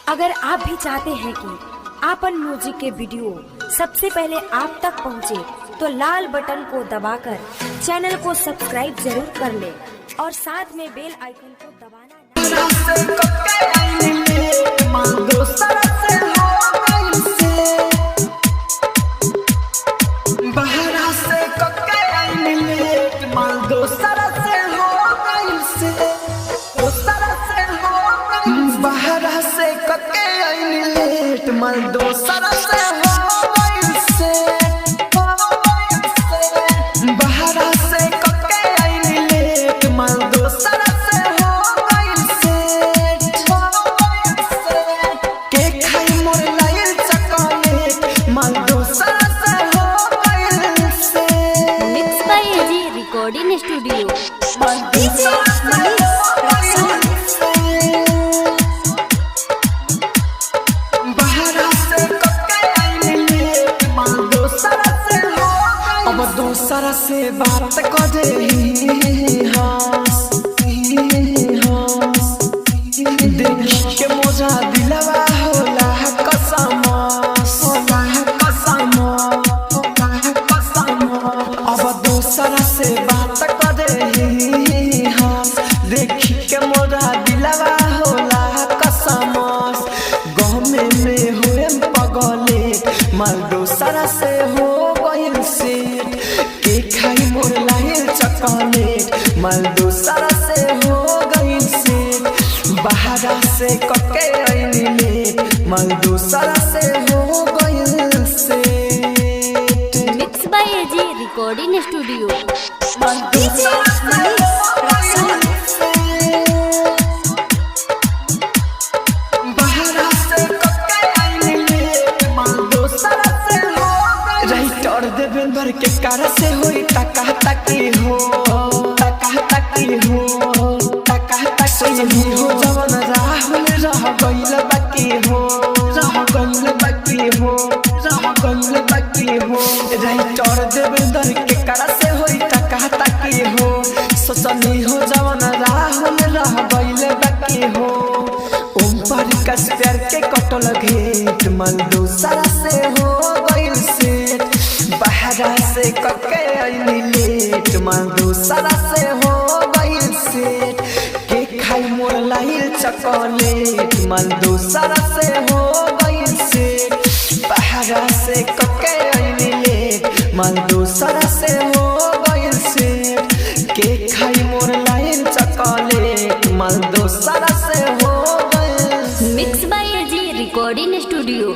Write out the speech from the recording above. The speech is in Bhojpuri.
अगर आप भी चाहते हैं कि आपन म्यूजिक के वीडियो सबसे पहले आप तक पहुंचे, तो लाल बटन को दबाकर चैनल को सब्सक्राइब जरूर कर ले और साथ में बेल आइकन को दबाना मल दोसरा से हो गइल से बहरा से कके आइनी लेट मल दोसरा से हो गइल से के खाई मोर लाइल चॉकलेट मल दोसरा से हो गइल से। Mix by AG recording studio. दूसरा से बात कर दे देख के मोजा दिलवा होला कसम अब दूसरा से बात कर दे देख के मोजा दिलवा होला कसम गहमे में हुए पगले मल दूसरा से हो गइल से मोर लाइल चॉकलेट मल दूसरा से हो गइल से बहरा से कके आइनी लेट मल दूसरा से हो गइल से। Mix by AG recording studio. Devendra के कार से होई टका टकी हो सोनी हो जवन राहुल रह गइल बाकी हो राइटर देवेंद्र के कार से होई टका टकी हो सोनी हो जवन राहुल रह गइल बाकी हो ओम प्रकाश प्यार के कटल घेट मल दूसरा से हो गइल से बहरा से कके आइनी लेट मल दूसरा से हो गइल से के खाई मोर लाइल चॉकलेट मल दूसरा से हो गइल से बहरा से कके आइनी लेट मल दूसरा से हो गइल से के खाई मोर लाइल चॉकलेट मल दूसरा से हो गइल। Mix by AG recording studio.